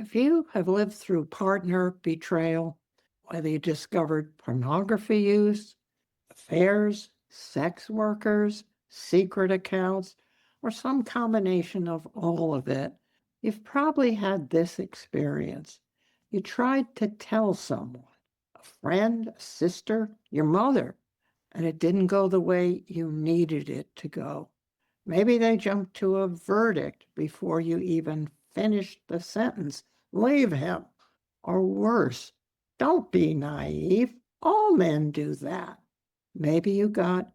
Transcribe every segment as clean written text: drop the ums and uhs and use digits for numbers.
If you have lived through partner betrayal, whether you discovered pornography use, affairs, sex workers, secret accounts, or some combination of all of it, you've probably had this experience. You tried to tell someone, a friend, a sister, your mother, and it didn't go the way you needed it to go. Maybe they jumped to a verdict before you even finished the sentence. Leave him. Or worse, don't be naive. All men do that. Maybe you got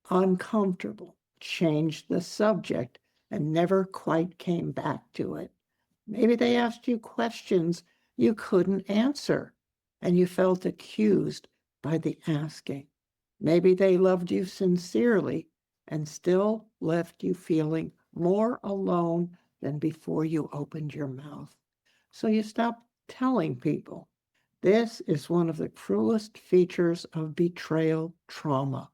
uncomfortable, changed the subject, and never quite came back to it. Maybe they asked you questions you couldn't answer, and you felt accused by the asking. Maybe they loved you sincerely and still left you feeling more alone than before you opened your mouth. So you stopped telling people. This is one of the cruelest features of betrayal trauma.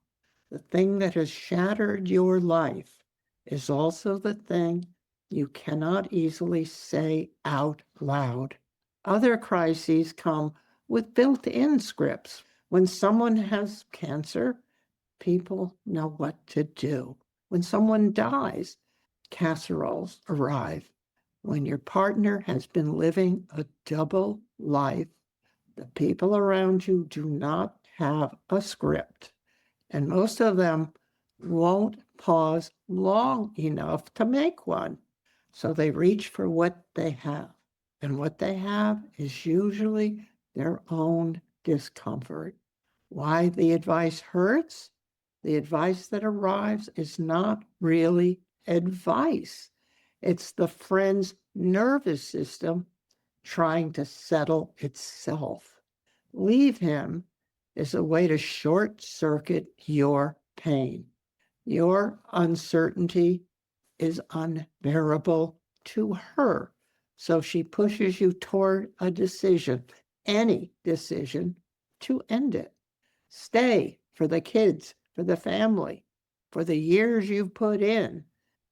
The thing that has shattered your life is also the thing you cannot easily say out loud. Other crises come with built-in scripts. When someone has cancer, people know what to do. When someone dies, casseroles arrive. When your partner has been living a double life, the people around you do not have a script, and most of them won't pause long enough to make one. So they reach for what they have, and what they have is usually their own discomfort. Why the advice hurts? The advice that arrives is not really advice. It's the friend's nervous system trying to settle itself. Leave him is a way to short circuit your pain. Your uncertainty is unbearable to her. So she pushes you toward a decision, any decision, to end it. Stay for the kids, for the family, for the years you've put in,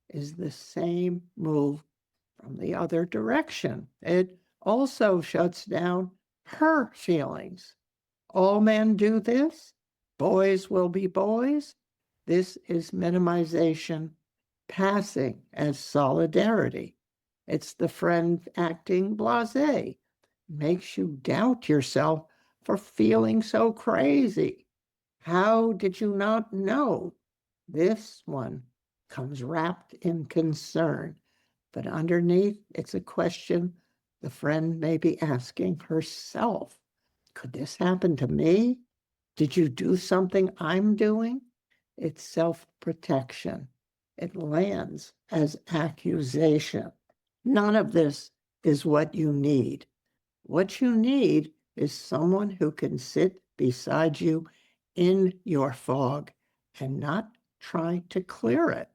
is the same move from the other direction. It also shuts down her feelings. All men do this. Boys will be boys. This is minimization passing as solidarity. It's the friend acting blasé. Makes you doubt yourself for feeling so crazy. How did you not know? This one comes wrapped in concern, but underneath it's a question the friend may be asking herself. Could this happen to me? Did you do something I'm doing? It's self-protection. It lands as accusation. None of this is what you need. What you need is someone who can sit beside you in your fog and not try to clear it.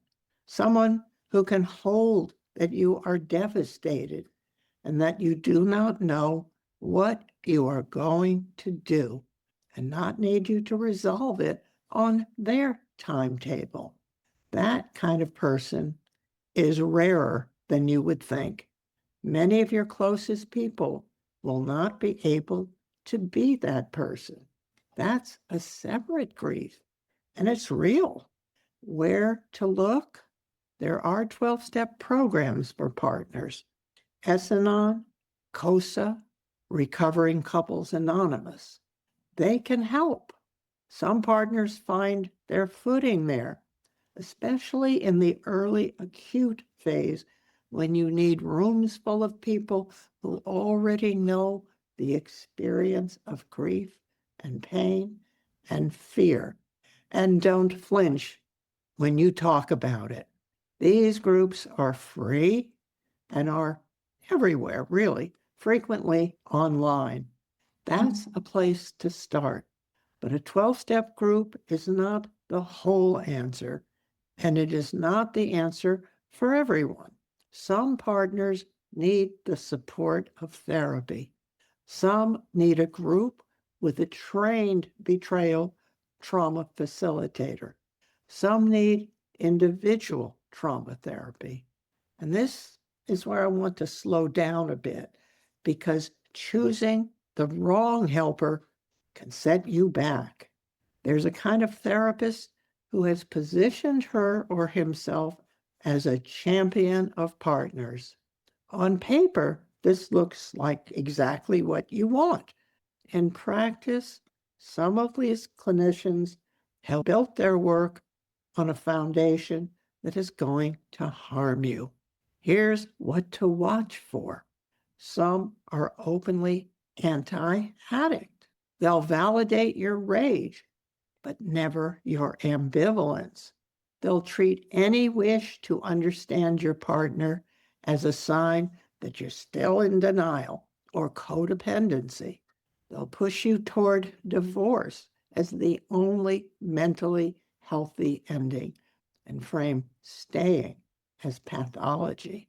Someone who can hold that you are devastated and that you do not know what you are going to do and not need you to resolve it on their timetable. That kind of person is rarer than you would think. Many of your closest people will not be able to be that person. That's a separate grief, and it's real. Where to look? There are 12-step programs for partners. S-Anon, COSA, Recovering Couples Anonymous. They can help. Some partners find their footing there, especially in the early acute phase when you need rooms full of people who already know the experience of grief and pain and fear and don't flinch when you talk about it. These groups are free and are everywhere, really, frequently online. That's a place to start. But a 12-step group is not the whole answer, and it is not the answer for everyone. Some partners need the support of therapy. Some need a group with a trained betrayal trauma facilitator. Some need individual trauma therapy. And this is where I want to slow down a bit, because choosing the wrong helper can set you back. There's a kind of therapist who has positioned her or himself as a champion of partners. On paper, this looks like exactly what you want. In practice, some of these clinicians have built their work on a foundation that is going to harm you. Here's what to watch for. Some are openly anti-addict. They'll validate your rage, but never your ambivalence. They'll treat any wish to understand your partner as a sign that you're still in denial or codependency. They'll push you toward divorce as the only mentally healthy ending and frame staying as pathology.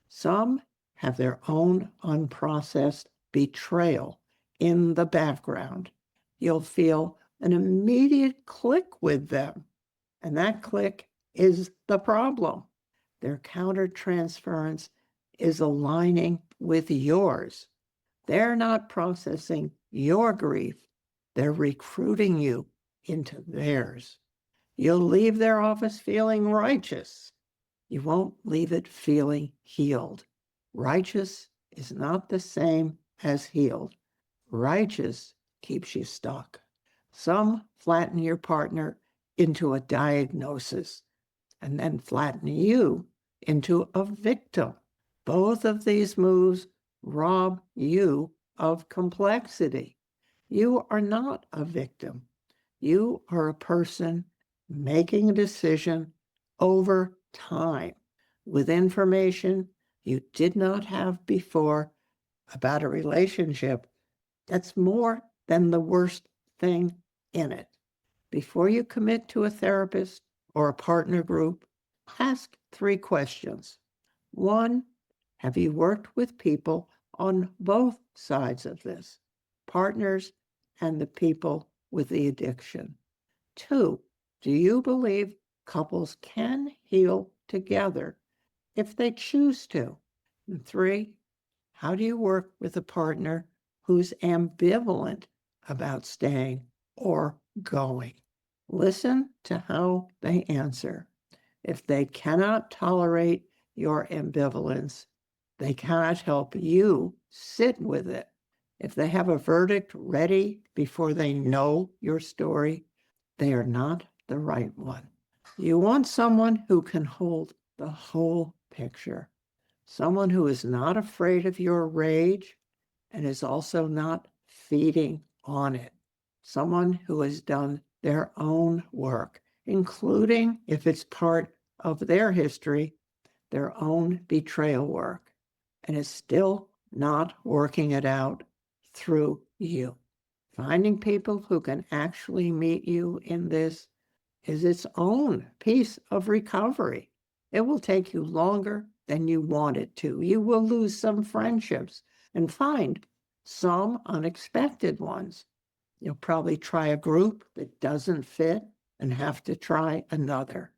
Some have their own unprocessed betrayal in the background. You'll feel an immediate click with them, and that click is the problem. Their countertransference is aligning with yours. They're not processing your grief. They're recruiting you into theirs. You'll leave their office feeling righteous. You won't leave it feeling healed. Righteous is not the same as healed. Righteous keeps you stuck. Some flatten your partner into a diagnosis and then flatten you into a victim. Both of these moves rob you of complexity. You are not a victim. You are a person making a decision over time with information you did not have before about a relationship that's more than the worst thing in it. Before you commit to a therapist or a partner group, ask 3 questions. 1, have you worked with people on both sides of this, partners and the people with the addiction? 2, do you believe couples can heal together if they choose to? And 3, how do you work with a partner who's ambivalent about staying or going? Listen to how they answer. If they cannot tolerate your ambivalence, they cannot help you sit with it. If they have a verdict ready before they know your story, they are not the right one. You want someone who can hold the whole picture, someone who is not afraid of your rage and is also not feeding on it, someone who has done their own work, including, if it's part of their history, their own betrayal work, and is still not working it out through you. Finding people who can actually meet you in this is its own piece of recovery. It will take you longer than you want it to. You will lose some friendships and find some unexpected ones. You'll probably try a group that doesn't fit and have to try another.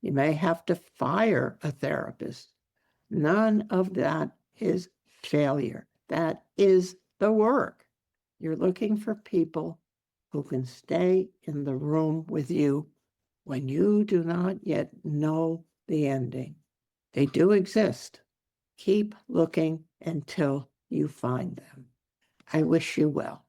You may have to fire a therapist. None of that is failure. That is the work. You're looking for people who can stay in the room with you when you do not yet know the ending. They do exist. Keep looking until you find them. I wish you well.